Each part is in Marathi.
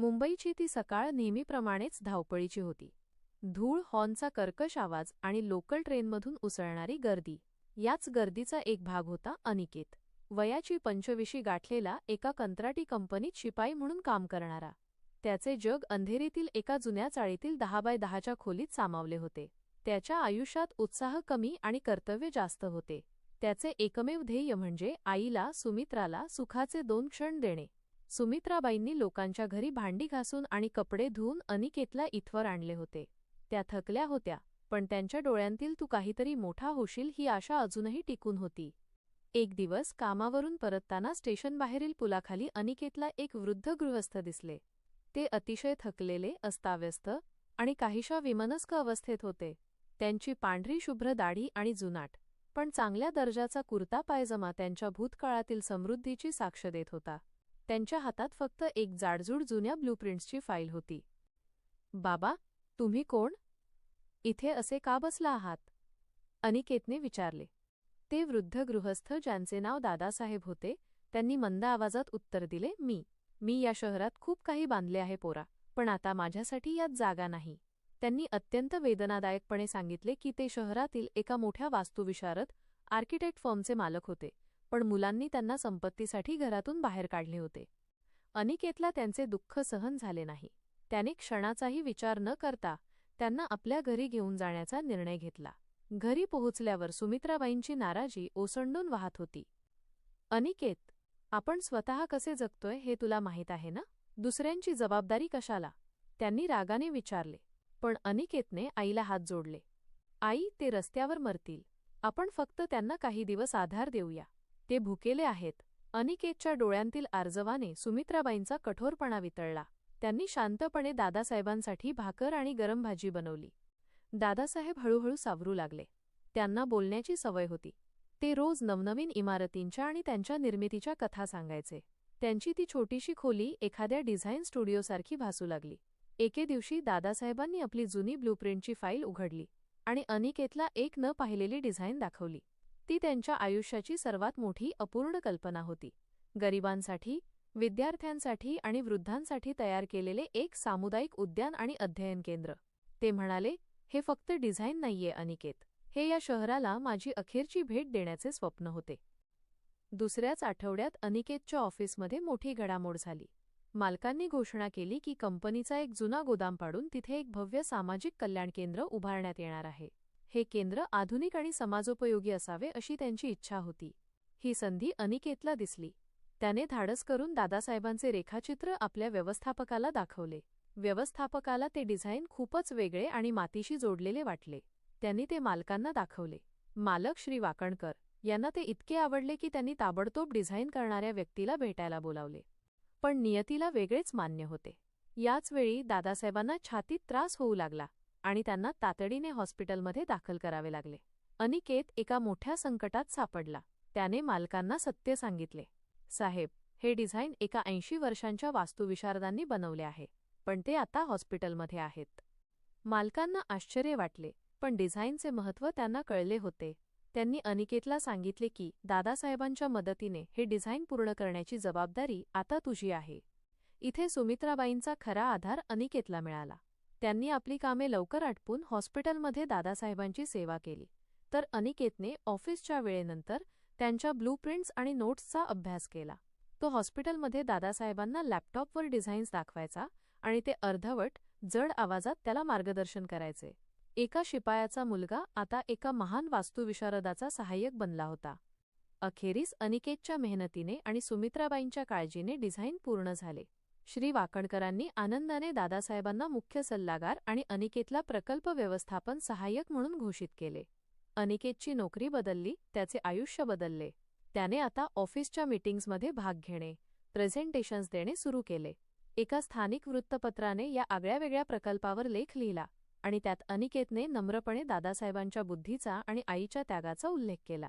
मुंबईची ती सकाळ नेहमीप्रमाणेच धावपळीची होती. धूळ, हॉर्नचा कर्कश आवाज आणि लोकल ट्रेनमधून उसळणारी गर्दी. याच गर्दीचा एक भाग होता अनिकेत. वयाची 25 गाठलेला, एका कंत्राटी कंपनीत शिपाई म्हणून काम करणारा. त्याचे जग अंधेरीतील एका जुन्या चाळीतील 10x10च्या खोलीत सामावले होते. त्याच्या आयुष्यात उत्साह कमी आणि कर्तव्य जास्त होते. त्याचे एकमेव ध्येय म्हणजे आईला, सुमित्राला सुखाचे 2 क्षण देणे. सुमित्राबाईंनी लोकांच्या घरी भांडी घासून आणि कपडे धुवून अनिकेतला इथवर आणले होते. त्या थकल्या होत्या, पण त्यांच्या डोळ्यांतील तू काहीतरी मोठा होशील ही आशा अजूनही टिकून होती. एक दिवस कामावरून परतताना स्टेशनबाहेरील पुलाखाली अनिकेतला एक वृद्ध गृहस्थ दिसले. ते अतिशय थकलेले, अस्ताव्यस्त आणि काहीशा विमनस्क अवस्थेत होते. त्यांची पांढरी शुभ्र दाढी आणि जुनाट पण चांगल्या दर्जाचा कुर्ता पायजमा त्यांच्या भूतकाळातील समृद्धीची साक्ष देत होता. त्यांच्या हातात फक्त एक जाडजूड जुन्या ब्लूप्रिंट्सची फाईल होती. "बाबा, तुम्ही कोण? इथे असे का बसला आहात?" अनिकेतने विचारले. ते वृद्ध गृहस्थ, ज्यांचे नाव दादासाहेब होते, त्यांनी मंद आवाजात उत्तर दिले, मी या शहरात खूप काही बांधले आहे पोरा, पण आता माझ्यासाठी यात जागा नाही." त्यांनी अत्यंत वेदनादायकपणे सांगितले की ते शहरातील एका मोठ्या वास्तुविशारद आर्किटेक्ट फर्मचे मालक होते, पण मुलांनी त्यांना संपत्तीसाठी घरातून बाहेर काढले होते. अनिकेतला त्यांचे दुःख सहन झाले नाही. त्याने क्षणाचाही विचार न करता त्यांना आपल्या घरी घेऊन जाण्याचा निर्णय घेतला. घरी पोहोचल्यावर सुमित्राबाईंची नाराजी ओसंडून वाहत होती. "अनिकेत, आपण स्वतः कसे जगतोय हे तुला माहीत आहे ना? दुसऱ्यांची जबाबदारी कशाला?" त्यांनी रागाने विचारले. पण अनिकेतने आईला हात जोडले. "आई, ते रस्त्यावर मरतील. आपण फक्त त्यांना काही दिवस आधार देऊया. ते भुकेले आहेत." अनिकेतच्या डोळ्यांतील आर्जवाने सुमित्राबाईंचा कठोरपणा वितळला. त्यांनी शांतपणे दादासाहेबांसाठी भाकर आणि गरम भाजी बनवली. दादासाहेब हळूहळू सावरू लागले. त्यांना बोलण्याची सवय होती. ते रोज नवनवीन इमारतींच्या आणि त्यांच्या निर्मितीच्या कथा सांगायचे. त्यांची ती छोटीशी खोली एखाद्या डिझाईन स्टुडिओसारखी भासू लागली. एके दिवशी दादासाहेबांनी आपली जुनी ब्लूप्रिंटची फाईल उघडली आणि अनिकेतला एक न पाहिलेली डिझाईन दाखवली. ती त्यांच्या आयुष्याची सर्वात मोठी अपूर्ण कल्पना होती. गरिबांसाठी, विद्यार्थ्यांसाठी आणि वृद्धांसाठी तयार केलेले एक सामुदायिक उद्यान आणि अध्ययन केंद्र. ते म्हणाले, "हे फक्त डिझाईन नाहीये अनिकेत, हे या शहराला माझी अखेरची भेट देण्याचे स्वप्न होते." दुसऱ्याच आठवड्यात अनिकेतच्या ऑफिसमध्ये मोठी घडामोड झाली. मालकांनी घोषणा केली की कंपनीचा एक जुना गोदाम पाडून तिथे एक भव्य सामाजिक कल्याण केंद्र उभारण्यात येणार आहे. हे केंद्र आधुनिक आणि समाजोपयोगी असावे अशी त्यांची इच्छा होती. ही संधी अनिकेतला दिसली. त्याने धाडस करून दादासाहेबांचे रेखाचित्र आपल्या व्यवस्थापकाला दाखवले. व्यवस्थापकाला ते डिझाईन खूपच वेगळे आणि मातीशी जोडलेले वाटले. त्यांनी ते मालकांना दाखवले. मालक श्री वाकणकर यांना ते इतके आवडले की त्यांनी ताबडतोब डिझाईन करणाऱ्या व्यक्तीला भेटायला बोलावले. पण नियतीला वेगळेच मान्य होते. याच वेळी दादासाहेबांना छातीत त्रास होऊ लागला आणि त्यांना तातडीने हॉस्पिटलमध्ये दाखल करावे लागले. अनिकेत एका मोठ्या संकटात सापडला. त्याने मालकांना सत्य सांगितले, "साहेब, हे डिझाईन एका 80 वर्षांच्या वास्तुविशारदांनी बनवले आहे, पण ते आता हॉस्पिटलमध्ये आहेत." मालकांना आश्चर्य वाटले, पण डिझाईनचे महत्त्व त्यांना कळले होते. त्यांनी अनिकेतला सांगितले की दादासाहेबांच्या मदतीने हे डिझाईन पूर्ण करण्याची जबाबदारी आता तुझी आहे. इथे सुमित्राबाईंचा खरा आधार अनिकेतला मिळाला. त्यांनी आपली कामे लवकर आटपून हॉस्पिटलमध्ये दादासाहेबांची सेवा केली. तर अनिकेतने ऑफिसच्या वेळेनंतर त्यांच्या ब्लूप्रिंट्स आणि नोट्सचा अभ्यास केला. तो हॉस्पिटलमध्ये दादासाहेबांना लॅपटॉपवर डिझाईन्स दाखवायचा आणि ते अर्धवट, जड आवाजात त्याला मार्गदर्शन करायचे. एका शिपायाचा मुलगा आता एका महान वास्तुविशारदाचा सहाय्यक बनला होता. अखेरीस अनिकेतच्या मेहनतीने आणि सुमित्राबाईंच्या काळजीने डिझाईन पूर्ण झाले. श्री वाकणकरांनी आनंदाने दादासाहेबांना मुख्य सल्लागार आणि अनिकेतला प्रकल्प व्यवस्थापन सहाय्यक म्हणून घोषित केले. अनिकेतची नोकरी बदलली, त्याचे आयुष्य बदलले. त्याने आता ऑफिसच्या मीटिंग्समध्ये भाग घेणे, प्रेझेंटेशन्स देणे सुरू केले. एका स्थानिक वृत्तपत्राने या आगळ्यावेगळ्या प्रकल्पावर लेख लिहिला आणि त्यात अनिकेतने नम्रपणे दादासाहेबांच्या बुद्धीचा आणि आईच्या त्यागाचा उल्लेख केला.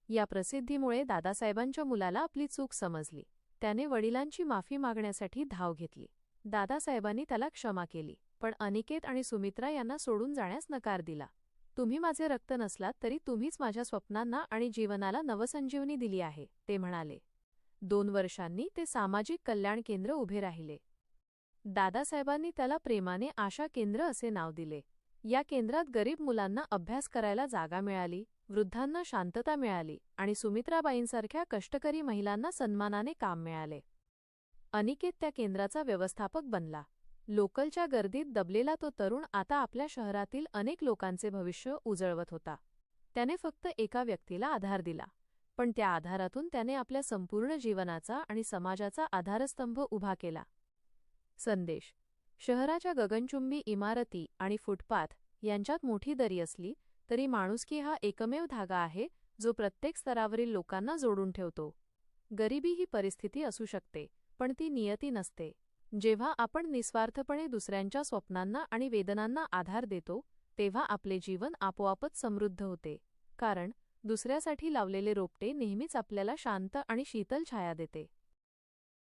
या प्रसिद्धीमुळे दादासाहेबांच्या मुलाला आपली चूक समजली. त्याने वडिलांची माफी मागण्यासाठी धाव घेतली. दादासाहेबांनी त्याला क्षमा केली, पण अनिकेत आणि सुमित्रा यांना सोडून जाण्यास नकार दिला. "तुम्ही माझे रक्त नसलात तरी तुम्हीच माझ्या स्वप्नांना आणि जीवनाला नवसंजीवनी दिली आहे," ते म्हणाले. 2 वर्षांनी ते सामाजिक कल्याण केंद्र उभे राहिले. दादासाहेबांनी त्याला प्रेमाने आशा केंद्र असे नाव दिले. या केंद्रात गरीब मुलांना अभ्यास करायला जागा मिळाली, वृद्धांना शांतता मिळाली आणि सुमित्राबाईंसारख्या कष्टकरी महिलांना सन्मानाने काम मिळाले. अनिकेत त्या केंद्राचा व्यवस्थापक बनला. लोकलच्या गर्दीत दबलेला तो तरुण आता आपल्या शहरातील अनेक लोकांचे भविष्य उजळवत होता. त्याने फक्त एका व्यक्तीला आधार दिला, पण त्या आधारातून त्याने आपल्या संपूर्ण जीवनाचा आणि समाजाचा आधारस्तंभ उभा केला. संदेश: शहराच्या गगनचुंबी इमारती आणि फुटपाथ यांच्यात मोठी दरी असली तरी माणुसकी हा एकमेव धागा आहे जो प्रत्येक स्तरावरील लोकांना जोडून ठेवतो. गरिबी ही परिस्थिती असू शकते, पण ती नियती नसते. जेव्हा आपण निस्वार्थपणे दुसऱ्यांच्या स्वप्नांना आणि वेदनांना आधार देतो, तेव्हा आपले जीवन आपोआपच समृद्ध होते. कारण दुसऱ्यासाठी लावलेले रोपटे नेहमीच आपल्याला शांत आणि शीतल छाया देते.